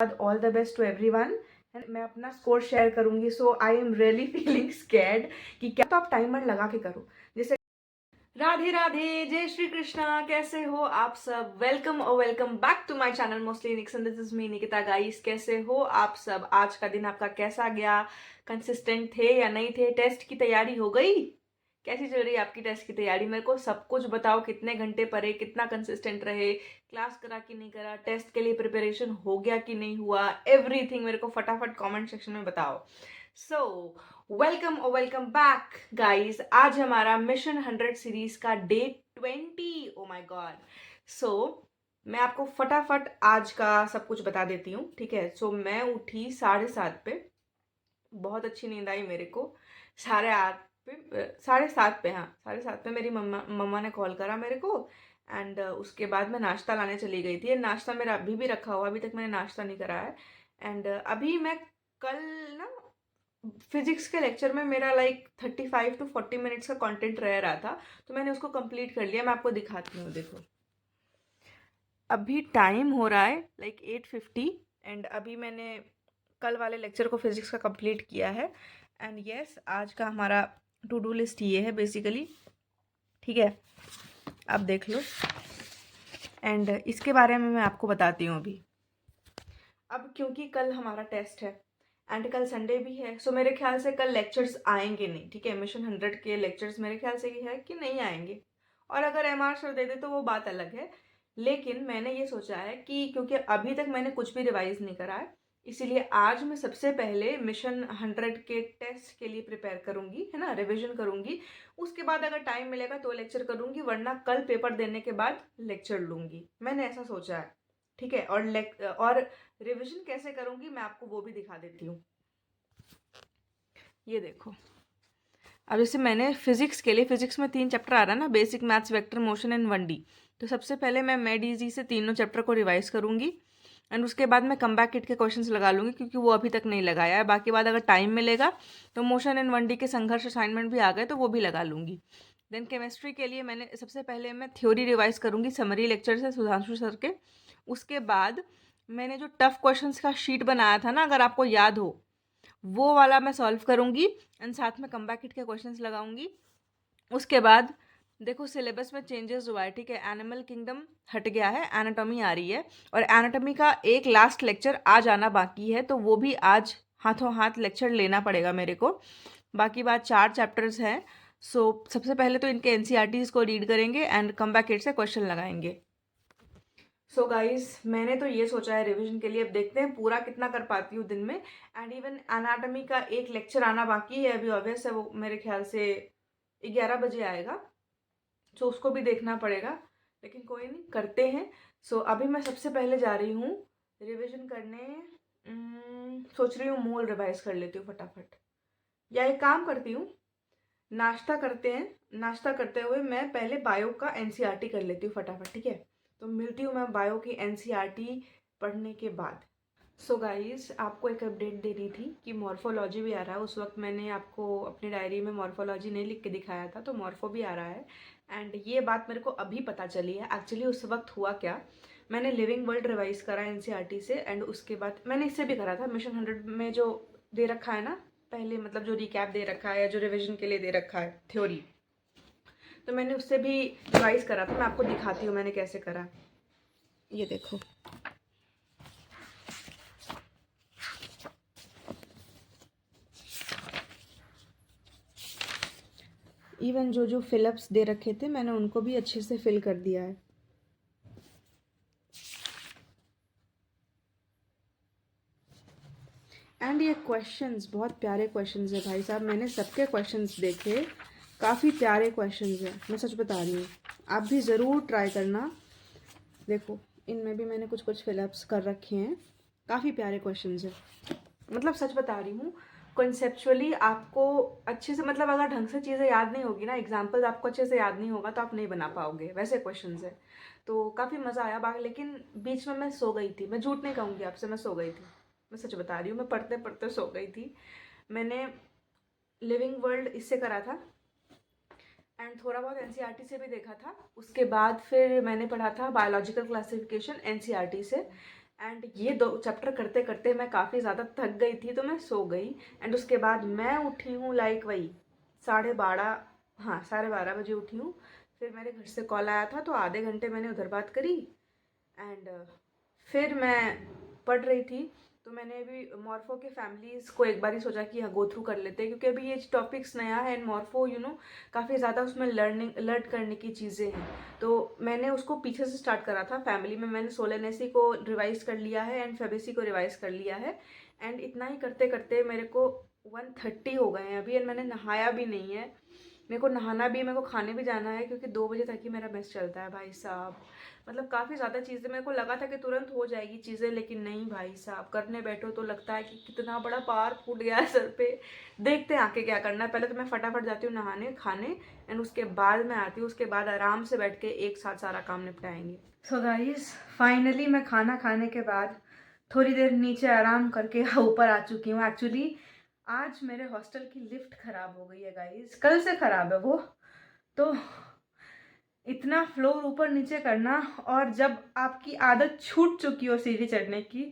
All the best to everyone. मैं अपना score share करूंगी, so I am really feeling scared कि क्या तो आप टाइमर लगा के करो। जैसे राधे राधे, जय श्री कृष्णा, कैसे हो आप सब? वेलकम और welcome back to my channel mostly Nixon. This is me Nikita guys. कैसे हो आप सब? आज का दिन आपका कैसा गया? कंसिस्टेंट थे या नहीं थे? टेस्ट की तैयारी हो गई? कैसी चल रही है आपकी टेस्ट की तैयारी? मेरे को सब कुछ बताओ। कितने घंटे पढ़े, कितना कंसिस्टेंट रहे, क्लास करा कि नहीं करा, टेस्ट के लिए प्रिपरेशन हो गया कि नहीं हुआ, एवरीथिंग मेरे को फटाफट कमेंट सेक्शन में बताओ। सो वेलकम और वेलकम बैक गाइस। आज हमारा मिशन 100 सीरीज का डे 20। Oh my God. सो मैं आपको फटाफट आज का सब कुछ बता देती हूँ, ठीक है? सो मैं उठी 7:30 पे। बहुत अच्छी नींद आई मेरे को। 8:30 पे, 7:30 पे, हाँ 7:30 पे मेरी मम्मा मम्मा ने कॉल करा मेरे को। एंड उसके बाद मैं नाश्ता लाने चली गई थी। नाश्ता मेरा अभी भी रखा हुआ, अभी तक मैंने नाश्ता नहीं करा है। एंड अभी मैं कल ना फिजिक्स के लेक्चर में मेरा लाइक 35 to 40 मिनट्स का कंटेंट रह रहा था, तो मैंने उसको कंप्लीट कर लिया। मैं आपको दिखाती हूँ, देखो अभी टाइम हो रहा है लाइक 8:50। एंड अभी मैंने कल वाले लेक्चर को फिजिक्स का कंप्लीट किया है। एंड यस, आज का हमारा टू डू लिस्ट ये है बेसिकली, ठीक है? आप देख लो। एंड इसके बारे में मैं आपको बताती हूँ अभी। अब क्योंकि कल हमारा टेस्ट है एंड कल संडे भी है, सो मेरे ख्याल से कल लेक्चर्स आएंगे नहीं, ठीक है? मिशन 100 के लेक्चर्स मेरे ख्याल से ये है कि नहीं आएंगे। और अगर MR सर दे दे तो वो बात अलग है। लेकिन मैंने ये सोचा है कि क्योंकि अभी तक मैंने कुछ भी रिवाइज नहीं करा है, इसीलिए आज मैं सबसे पहले मिशन 100 के टेस्ट के लिए प्रिपेयर करूंगी, है ना, रिविजन करूंगी। उसके बाद अगर टाइम मिलेगा तो लेक्चर करूंगी, वरना कल पेपर देने के बाद लेक्चर लूंगी। मैंने ऐसा सोचा है, ठीक है? और रिवीजन कैसे करूंगी मैं आपको वो भी दिखा देती हूँ। ये देखो, अब जैसे मैंने फिजिक्स के लिए, फिजिक्स में 3 चैप्टर आ रहा है ना, basic maths, vector motion and 1D। तो सबसे पहले मैं MED-EZ से तीनों चैप्टर को रिवाइज करूंगी। एंड उसके बाद मैं कमबैक किट के क्वेश्चंस लगा लूंगी, क्योंकि वो अभी तक नहीं लगाया है। बाकी बाद अगर टाइम मिलेगा तो मोशन एंड 1D के संघर्ष असाइनमेंट भी आ गए तो वो भी लगा लूंगी। देन केमिस्ट्री के लिए मैंने सबसे पहले मैं थ्योरी रिवाइज करूंगी समरी लेक्चर से सुधांशु सर के। उसके बाद मैंने जो टफ क्वेश्चंस का शीट बनाया था ना, अगर आपको याद हो, वो वाला मैं सॉल्व करूंगी एंड साथ में कमबैक किट के क्वेश्चंस लगाऊंगी। उसके बाद देखो सिलेबस में चेंजेस हुआ है, ठीक है? एनिमल किंगडम हट गया है, एनाटॉमी आ रही है। और एनाटॉमी का एक लास्ट लेक्चर आज आना बाकी है, तो वो भी आज हाथों हाथ लेक्चर लेना पड़ेगा मेरे को। बाकी बात 4 चैप्टर्स हैं। सो सबसे पहले तो इनके NCERTs को रीड करेंगे एंड कमबैक किट से क्वेश्चन लगाएंगे। सो गाइज, मैंने तो ये सोचा है रिवीजन के लिए। अब देखते हैं पूरा कितना कर पाती हूँ दिन में। एंड इवन एनाटॉमी का एक लेक्चर आना बाकी है अभी, ऑब्वियस है, वो मेरे ख्याल से 11 बजे आएगा, सो उसको भी देखना पड़ेगा। लेकिन कोई नहीं, करते हैं। सो अभी मैं सबसे पहले जा रही हूँ रिवीजन करने। सोच रही हूँ मूल रिवाइज कर लेती हूँ फटाफट, या एक काम करती हूँ, नाश्ता करते हैं। नाश्ता करते हुए मैं पहले बायो का NCERT कर लेती हूँ फटाफट, ठीक है? तो मिलती हूँ मैं बायो की NCERT पढ़ने के बाद। सो गाइस, आपको एक अपडेट दे रही थी कि मॉर्फोलॉजी भी आ रहा है। उस वक्त मैंने आपको अपनी डायरी में मॉर्फोलॉजी नहीं लिख के दिखाया था, तो मॉर्फो भी आ रहा है। एंड ये बात मेरे को अभी पता चली है। एक्चुअली उस वक्त हुआ क्या, मैंने लिविंग वर्ल्ड रिवाइज करा NCERT से, एंड उसके बाद मैंने इससे भी करा था मिशन 100 में जो दे रखा है ना पहले, मतलब जो रिकैप दे रखा है या जो रिविजन के लिए दे रखा है थ्योरी, तो मैंने उससे भी रिवाइज करा था। मैं आपको दिखाती हूँ मैंने कैसे करा। ये देखो, इवन जो जो फिलअप्स दे रखे थे मैंने उनको भी अच्छे से फिल कर दिया है। एंड ये क्वेश्चंस बहुत प्यारे क्वेश्चंस है भाई साहब, मैंने सबके क्वेश्चंस देखे, काफ़ी प्यारे क्वेश्चंस हैं, मैं सच बता रही हूँ। आप भी ज़रूर ट्राई करना। देखो, इनमें भी मैंने कुछ कुछ फिलअप्स कर रखे हैं, काफ़ी प्यारे क्वेश्चंस हैं। मतलब सच बता रही हूँ, कॉन्सेप्चुअली आपको अच्छे से, मतलब अगर ढंग से चीज़ें याद नहीं होगी ना, एग्जाम्पल्स आपको अच्छे से याद नहीं होगा, तो आप नहीं बना पाओगे, वैसे क्वेश्चंस है। तो काफ़ी मज़ा आया बाकी, लेकिन बीच में मैं सो गई थी। मैं झूठ नहीं कहूँगी आपसे, मैं सो गई थी, मैं सच बता रही हूँ, मैं पढ़ते पढ़ते सो गई थी। मैंने लिविंग वर्ल्ड इससे करा था एंड थोड़ा बहुत NCERT से भी देखा था। उसके बाद फिर मैंने पढ़ा था बायोलॉजिकल क्लासिफिकेशन NCERT से। एंड ये 2 चैप्टर करते करते मैं काफ़ी ज़्यादा थक गई थी, तो मैं सो गई। एंड उसके बाद मैं उठी हूँ लाइक वही 12:30, हाँ 12:30 बजे उठी हूँ। फिर मेरे घर से कॉल आया था, तो आधे घंटे मैंने उधर बात करी। एंड फिर मैं पढ़ रही थी, तो मैंने अभी मॉर्फो के फैमिलीज़ को एक बार ही सोचा कि हाँ गो थ्रू कर लेते हैं, क्योंकि अभी ये टॉपिक्स नया है। एंड मॉर्फो काफ़ी ज़्यादा उसमें लर्न करने की चीज़ें हैं, तो मैंने उसको पीछे से स्टार्ट करा था। फैमिली में मैंने सोलेनेसी को रिवाइज़ कर लिया है एंड फेबेसी को रिवाइज़ कर लिया है। एंड इतना ही करते करते मेरे को 1:30 हो गए हैं अभी, एंड मैंने नहाया भी नहीं है। मेरे को नहाना भी है, मेरे को खाने भी जाना है, क्योंकि 2 बजे तक ही मेरा मेस चलता है भाई साहब। मतलब काफ़ी ज़्यादा चीज़ें, मेरे को लगा था कि तुरंत हो जाएगी चीज़ें, लेकिन नहीं भाई साहब, करने बैठो तो लगता है कि कितना बड़ा पहाड़ फूट गया है सर पे। देखते हैं आके क्या करना है। पहले तो मैं फटाफट जाती हूँ नहाने खाने, एंड उसके बाद मैं आती हूँ। उसके बाद आराम से बैठ के एक साथ सारा काम निपटाएंगे। सो गाइस, फाइनली मैं खाना खाने के बाद थोड़ी देर नीचे आराम करके ऊपर आ चुकी हूँ। एक्चुअली आज मेरे हॉस्टल की लिफ्ट ख़राब हो गई है गाइस, कल से ख़राब है वो। तो इतना फ्लोर ऊपर नीचे करना, और जब आपकी आदत छूट चुकी हो सीढ़ी चढ़ने की,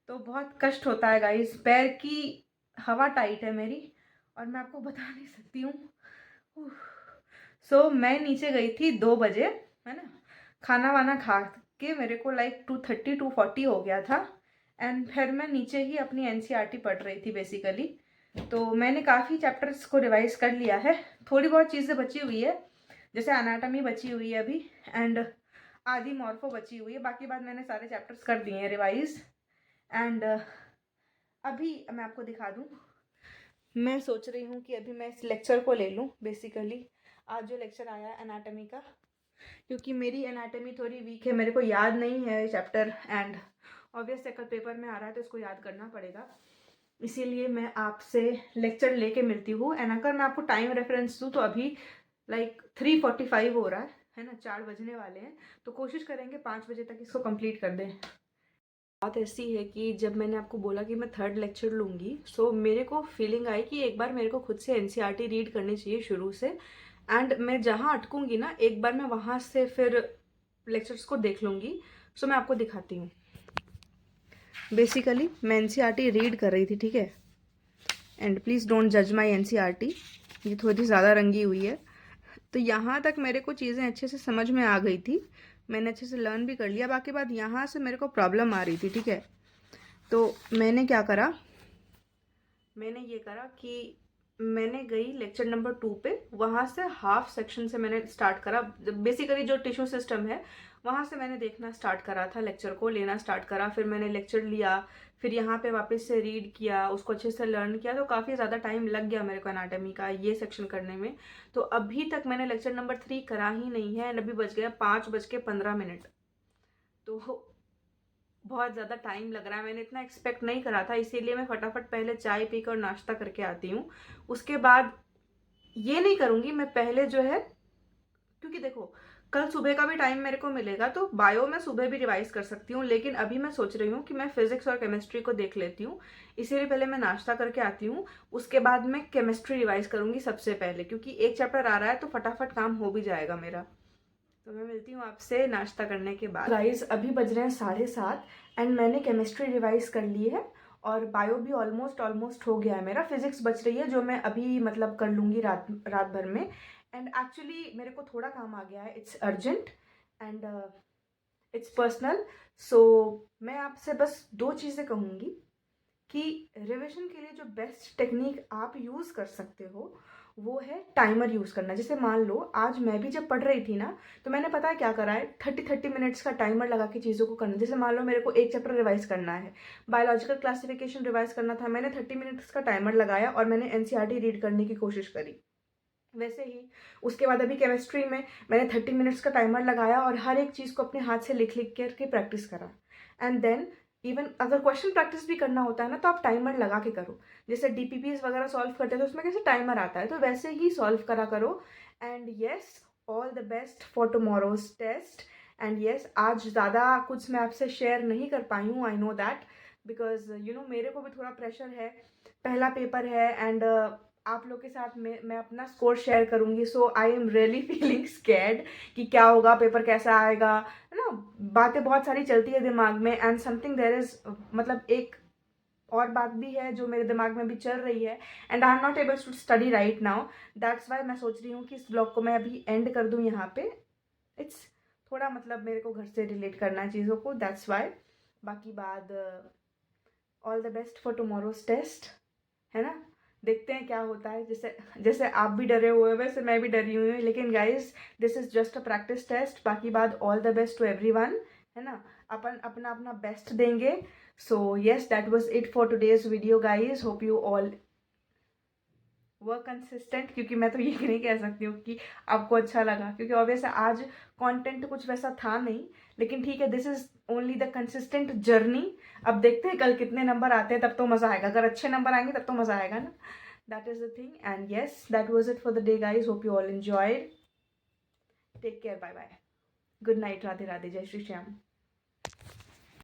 तो बहुत कष्ट होता है गाइस। पैर की हवा टाइट है मेरी, और मैं आपको बता नहीं सकती हूँ। सो मैं नीचे गई थी 2 बजे, है ना। खाना वाना खा के मेरे को लाइक 2:30 2:40 हो गया था। एंड फिर मैं नीचे ही अपनी एनसीईआरटी पढ़ रही थी बेसिकली। तो मैंने काफ़ी चैप्टर्स को रिवाइज कर लिया है। थोड़ी बहुत चीज़ें बची हुई है, जैसे एनाटॉमी बची हुई है अभी, एंड आधी मॉर्फो बची हुई है। बाकी बात मैंने सारे चैप्टर्स कर दिए हैं रिवाइज। एंड अभी मैं आपको दिखा दूँ, मैं सोच रही हूँ कि अभी मैं इस लेक्चर को ले लूँ। बेसिकली आज जो लेक्चर आया है एनाटॉमी का, क्योंकि मेरी एनाटॉमी थोड़ी वीक है, मेरे को याद नहीं है चैप्टर, एंड ऑब्वियस कल पेपर में आ रहा है तो इसको याद करना पड़ेगा। इसीलिए मैं आपसे लेक्चर लेके मिलती हूँ। एंड अगर मैं आपको टाइम रेफरेंस दूँ तो अभी लाइक 3:45 हो रहा है ना, 4 बजने वाले हैं। तो कोशिश करेंगे 5 बजे तक इसको कंप्लीट कर दें। बात ऐसी है कि जब मैंने आपको बोला कि मैं 3rd लेक्चर लूँगी, सो मेरे को फीलिंग आई कि एक बार मेरे को खुद से एनसीईआरटी रीड करनी चाहिए शुरू से। एंड मैं जहाँ अटकूँगी ना, एक बार मैं वहाँ से फिर लेक्चर्स को देख लूँगी। सो मैं आपको दिखाती हूँ। बेसिकली मैं एनसीईआरटी रीड कर रही थी, ठीक है। एंड प्लीज़ डोंट जज माई एनसीईआरटी, ये थोड़ी ज़्यादा रंगी हुई है। तो यहाँ तक मेरे को चीज़ें अच्छे से समझ में आ गई थी, मैंने अच्छे से लर्न भी कर लिया। बाकी बात यहाँ से मेरे को प्रॉब्लम आ रही थी, ठीक है। तो मैंने क्या करा, मैंने ये करा कि मैंने गई लेक्चर नंबर 2 पे, वहाँ से हाफ सेक्शन से मैंने स्टार्ट करा। बेसिकली जो टिश्यू सिस्टम है वहाँ से मैंने देखना स्टार्ट करा था, लेक्चर को लेना स्टार्ट करा। फिर मैंने लेक्चर लिया, फिर यहाँ पे वापस से रीड किया, उसको अच्छे से लर्न किया। तो काफ़ी ज़्यादा टाइम लग गया मेरे को एनाटॉमी का ये सेक्शन करने में। तो अभी तक मैंने लेक्चर नंबर 3 करा ही नहीं है, एंड अभी बज गया 5:15। तो बहुत ज़्यादा टाइम लग रहा है, मैंने इतना एक्सपेक्ट नहीं करा था। इसीलिए मैं फटाफट पहले चाय पीकर और नाश्ता करके आती हूँ। उसके बाद ये नहीं करूँगी मैं पहले जो है, क्योंकि देखो कल सुबह का भी टाइम मेरे को मिलेगा, तो बायो में सुबह भी रिवाइज कर सकती हूँ। लेकिन अभी मैं सोच रही हूँ कि मैं फिजिक्स और केमिस्ट्री को देख लेती हूँ। इसीलिए पहले मैं नाश्ता करके आती हूँ, उसके बाद मैं केमिस्ट्री रिवाइज करूँगी सबसे पहले, क्योंकि एक चैप्टर आ रहा है तो फटाफट काम हो भी जाएगा मेरा। तो मैं मिलती हूँ आपसे नाश्ता करने के बाद। गाइस अभी बज रहे हैं 7:30, एंड मैंने केमिस्ट्री रिवाइज कर ली है, और बायो भी ऑलमोस्ट हो गया है मेरा। फिजिक्स बच रही है जो मैं अभी मतलब कर लूँगी रात भर में। एंड एक्चुअली मेरे को थोड़ा काम आ गया है, it's urgent and it's personal. So मैं आपसे बस 2 चीज़ें कहूँगी कि रिविजन के लिए जो बेस्ट टेक्निक आप यूज़ कर सकते हो वो है टाइमर यूज़ करना। जैसे मान लो आज मैं भी जब पढ़ रही थी ना, तो मैंने पता है क्या करा है, 30 मिनट्स का टाइमर लगा के चीज़ों को करना। जैसे मान लो मेरे को एक चैप्टर रिवाइज करना है, बायोलॉजिकल क्लासिफिकेशन रिवाइज करना था, मैंने 30 मिनट्स का टाइमर लगाया और मैंने एनसीईआरटी रीड करने की कोशिश करी। वैसे ही उसके बाद अभी केमिस्ट्री में मैंने 30 मिनट्स का टाइमर लगाया और हर एक चीज़ को अपने हाथ से लिख करके प्रैक्टिस करा। एंड देन इवन अगर क्वेश्चन प्रैक्टिस भी करना होता है ना, तो आप टाइमर लगा के करो। जैसे डीपीपीएस वगैरह सॉल्व करते हैं तो उसमें कैसे टाइमर आता है, तो वैसे ही सॉल्व करा करो। And yes, all the best for tomorrow's test. And yes, आज ज़्यादा कुछ मैं आपसे शेयर नहीं कर पाई हूँ, आई नो दैट, बिकॉज मेरे को भी थोड़ा प्रेशर है, पहला पेपर है। एंड आप लोग के साथ मैं अपना स्कोर शेयर करूंगी. So I am really feeling scared कि क्या होगा, पेपर कैसा आएगा, है ना. बातें बहुत सारी चलती है दिमाग में. एंड समथिंग देयर इज, मतलब एक और बात भी है जो मेरे दिमाग में भी चल रही है. And I am not able to study right now. That's why मैं सोच रही हूँ कि इस ब्लॉग को मैं अभी एंड कर दूँ यहाँ पे. इट्स थोड़ा मतलब मेरे को घर से रिलेट करना है चीज़ों को. That's why. बाकी बात, all the best for tomorrow's test, है ना. देखते हैं क्या होता है. जैसे जैसे आप भी डरे हुए हो वैसे मैं भी डरी हुई हूँ. लेकिन guys, this is just a practice test. बाकी बात, all the best to everyone, है ना. अपन अपना अपना बेस्ट देंगे. So yes, that was it for today's video guys. Hope you all were consistent, क्योंकि मैं तो ये नहीं कह सकती हूँ कि आपको अच्छा लगा, क्योंकि ऑब्वियस आज कंटेंट कुछ वैसा था नहीं. लेकिन ठीक है, this is only the consistent journey. अब देखते हैं कल कितने नंबर आते हैं, तब तो मज़ा आएगा. अगर अच्छे नंबर आएंगे तब तो मज़ा आएगा ना. That is the thing. And yes, that was it for the day guys. Hope you all enjoyed. Take care. Bye bye. Good night. Radhe Radhe. जय श्री श्याम.